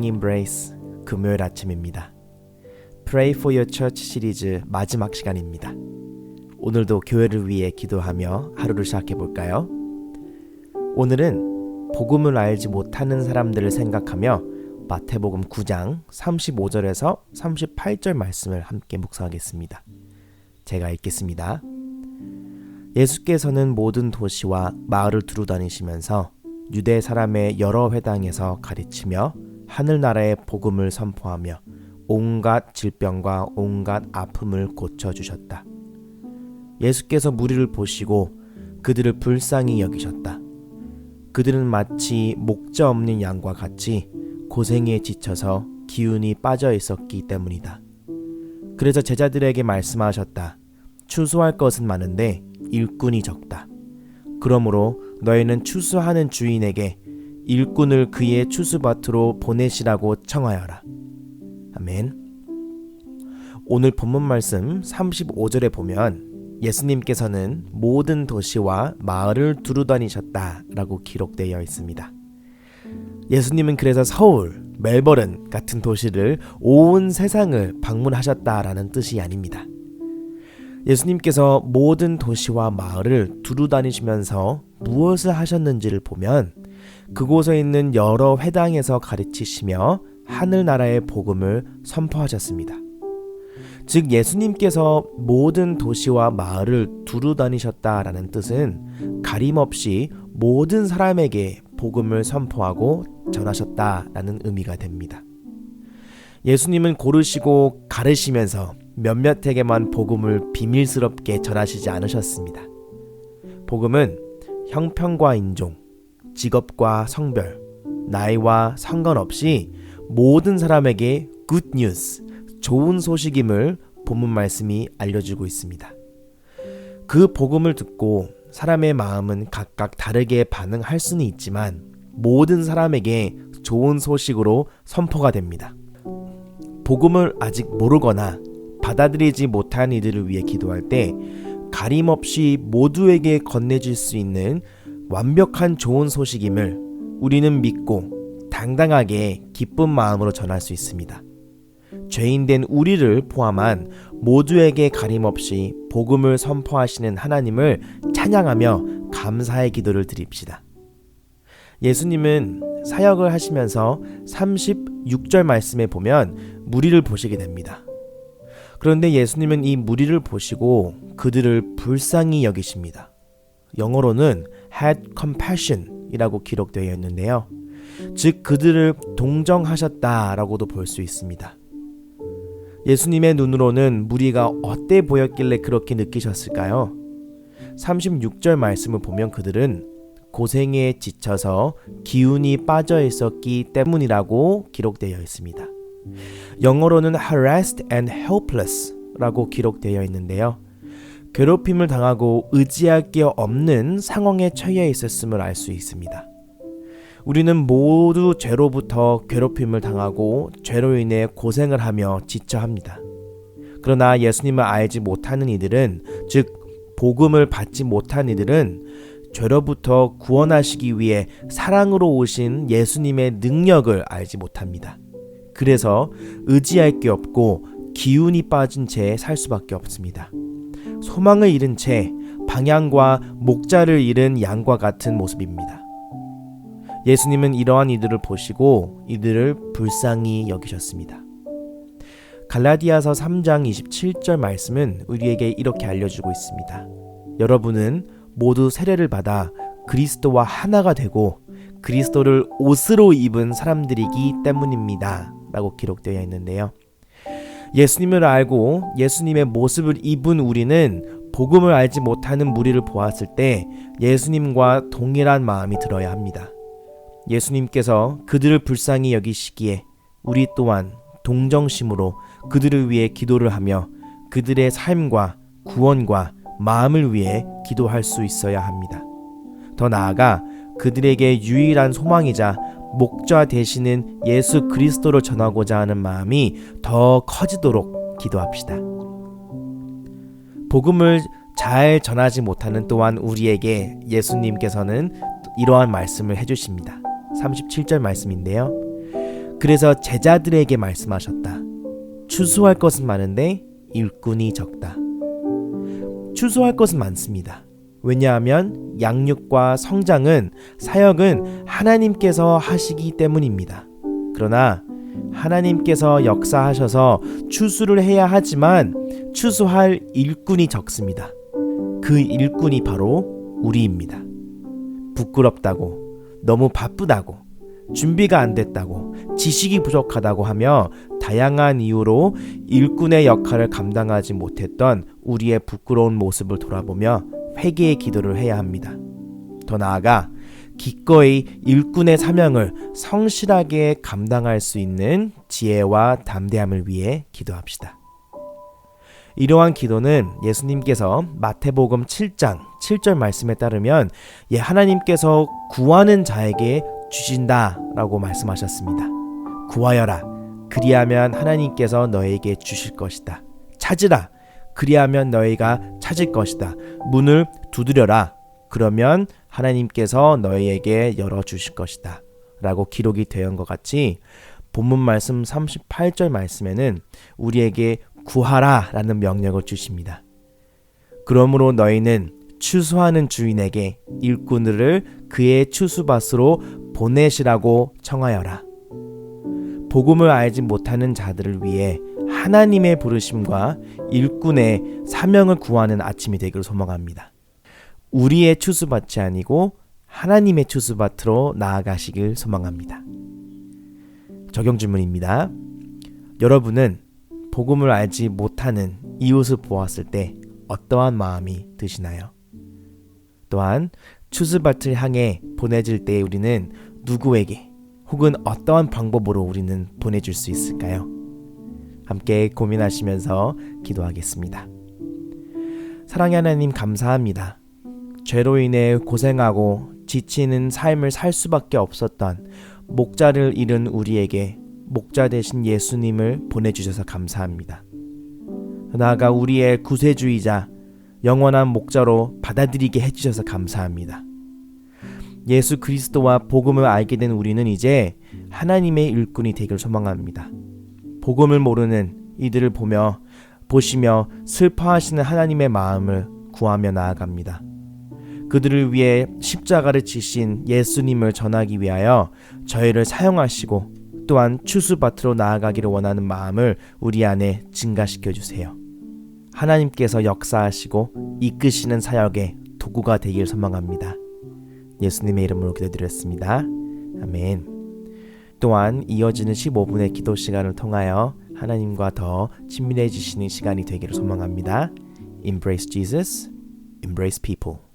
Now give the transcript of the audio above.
Morning Embrace 금요일 아침입니다. Pray for your church 시리즈 마지막 시간입니다. 오늘도 교회를 위해 기도하며 하루를 시작해 볼까요? 오늘은 복음을 알지 못하는 사람들을 생각하며 마태복음 9장 35절에서 38절 말씀을 함께 묵상하겠습니다. 제가 읽겠습니다. 예수께서는 모든 도시와 마을을 두루 다니시면서 유대 사람의 여러 회당에서 가르치며 하늘나라의 복음을 선포하며 온갖 질병과 온갖 아픔을 고쳐주셨다. 예수께서 무리를 보시고 그들을 불쌍히 여기셨다. 그들은 마치 목자 없는 양과 같이 고생에 지쳐서 기운이 빠져 있었기 때문이다. 그래서 제자들에게 말씀하셨다. 추수할 것은 많은데 일꾼이 적다. 그러므로 너희는 추수하는 주인에게 일꾼을 그의 추수밭으로 보내시라고 청하여라. 아멘. 오늘 본문 말씀 35절에 보면 예수님께서는 모든 도시와 마을을 두루 다니셨다라고 기록되어 있습니다. 예수님은 그래서 서울, 멜버른 같은 도시를 온 세상을 방문하셨다라는 뜻이 아닙니다. 예수님께서 모든 도시와 마을을 두루 다니시면서 무엇을 하셨는지를 보면 그곳에 있는 여러 회당에서 가르치시며 하늘나라의 복음을 선포하셨습니다. 즉 예수님께서 모든 도시와 마을을 두루 다니셨다라는 뜻은 가림없이 모든 사람에게 복음을 선포하고 전하셨다라는 의미가 됩니다. 예수님은 고르시고 가르시면서 몇몇에게만 복음을 비밀스럽게 전하시지 않으셨습니다. 복음은 형편과 인종, 직업과 성별, 나이와 상관없이 모든 사람에게 good news, 좋은 소식임을 본문 말씀이 알려주고 있습니다. 그 복음을 듣고 사람의 마음은 각각 다르게 반응할 수는 있지만 모든 사람에게 좋은 소식으로 선포가 됩니다. 복음을 아직 모르거나 받아들이지 못한 이들을 위해 기도할 때 가림없이 모두에게 건네줄 수 있는 완벽한 좋은 소식임을 우리는 믿고 당당하게 기쁜 마음으로 전할 수 있습니다. 죄인된 우리를 포함한 모두에게 가림없이 복음을 선포하시는 하나님을 찬양하며 감사의 기도를 드립시다. 예수님은 사역을 하시면서 36절 말씀에 보면 무리를 보시게 됩니다. 그런데 예수님은 이 무리를 보시고 그들을 불쌍히 여기십니다. 영어로는 had compassion 이라고 기록되어 있는데요. 즉 그들을 동정하셨다라고도 볼 수 있습니다. 예수님의 눈으로는 무리가 어때 보였길래 그렇게 느끼셨을까요? 36절 말씀을 보면 그들은 고생에 지쳐서 기운이 빠져 있었기 때문이라고 기록되어 있습니다. 영어로는 harassed and helpless 라고 기록되어 있는데요. 괴롭힘을 당하고 의지할 게 없는 상황에 처해 있었음을 알 수 있습니다. 우리는 모두 죄로부터 괴롭힘을 당하고 죄로 인해 고생을 하며 지쳐합니다. 그러나 예수님을 알지 못하는 이들은, 즉 복음을 받지 못한 이들은 죄로부터 구원하시기 위해 사랑으로 오신 예수님의 능력을 알지 못합니다. 그래서 의지할 게 없고 기운이 빠진 채 살 수밖에 없습니다. 소망을 잃은 채 방향과 목자를 잃은 양과 같은 모습입니다. 예수님은 이러한 이들을 보시고 이들을 불쌍히 여기셨습니다. 갈라디아서 3장 27절 말씀은 우리에게 이렇게 알려주고 있습니다. 여러분은 모두 세례를 받아 그리스도와 하나가 되고 그리스도를 옷으로 입은 사람들이기 때문입니다 라고 기록되어 있는데요. 예수님을 알고 예수님의 모습을 입은 우리는 복음을 알지 못하는 무리를 보았을 때 예수님과 동일한 마음이 들어야 합니다. 예수님께서 그들을 불쌍히 여기시기에 우리 또한 동정심으로 그들을 위해 기도를 하며 그들의 삶과 구원과 마음을 위해 기도할 수 있어야 합니다. 더 나아가 그들에게 유일한 소망이자 목자 되시는 예수 그리스도를 전하고자 하는 마음이 더 커지도록 기도합시다. 복음을 잘 전하지 못하는 또한 우리에게 예수님께서는 이러한 말씀을 해주십니다. 37절 말씀인데요. 그래서 제자들에게 말씀하셨다. 추수할 것은 많은데 일꾼이 적다. 추수할 것은 많습니다. 왜냐하면 양육과 성장은, 사역은 하나님께서 하시기 때문입니다. 그러나 하나님께서 역사하셔서 추수를 해야 하지만 추수할 일꾼이 적습니다. 그 일꾼이 바로 우리입니다. 부끄럽다고, 너무 바쁘다고, 준비가 안 됐다고, 지식이 부족하다고 하며 다양한 이유로 일꾼의 역할을 감당하지 못했던 우리의 부끄러운 모습을 돌아보며 회개의 기도를 해야 합니다. 더 나아가 기꺼이 일꾼의 사명을 성실하게 감당할 수 있는 지혜와 담대함을 위해 기도합시다. 이러한 기도는 예수님께서 마태복음 7장 7절 말씀에 따르면 하나님께서 구하는 자에게 주신다라고 말씀하셨습니다. 구하여라, 그리하면 하나님께서 너에게 주실 것이다. 찾으라, 그리하면 너희가 찾을 것이다. 문을 두드려라, 그러면 하나님께서 너희에게 열어주실 것이다 라고 기록이 되어 것 같이 본문 말씀 38절 말씀에는 우리에게 구하라 라는 명령을 주십니다. 그러므로 너희는 추수하는 주인에게 일꾼들을 그의 추수밭으로 보내시라고 청하여라. 복음을 알지 못하는 자들을 위해 하나님의 부르심과 일꾼의 사명을 구하는 아침이 되기를 소망합니다. 우리의 추수밭이 아니고 하나님의 추수밭으로 나아가시길 소망합니다. 적용 질문입니다. 여러분은 복음을 알지 못하는 이웃을 보았을 때 어떠한 마음이 드시나요? 또한 추수밭을 향해 보내질 때 우리는 누구에게 혹은 어떠한 방법으로 우리는 보내줄 수 있을까요? 함께 고민하시면서 기도하겠습니다. 사랑의 하나님, 감사합니다. 죄로 인해 고생하고 지치는 삶을 살 수밖에 없었던 목자를 잃은 우리에게 목자 되신 예수님을 보내주셔서 감사합니다. 나아가 우리의 구세주이자 영원한 목자로 받아들이게 해주셔서 감사합니다. 예수 그리스도와 복음을 알게 된 우리는 이제 하나님의 일꾼이 되길 소망합니다. 복음을 모르는 이들을 보시며 슬퍼하시는 하나님의 마음을 구하며 나아갑니다. 그들을 위해 십자가를 지신 예수님을 전하기 위하여 저희를 사용하시고 또한 추수밭으로 나아가기를 원하는 마음을 우리 안에 증가시켜 주세요. 하나님께서 역사하시고 이끄시는 사역의 도구가 되길 소망합니다. 예수님의 이름으로 기도드렸습니다. 아멘. 또한 이어지는 15분의 기도 시간을 통하여 하나님과 더 친밀해지시는 시간이 되기를 소망합니다. Embrace Jesus, embrace people.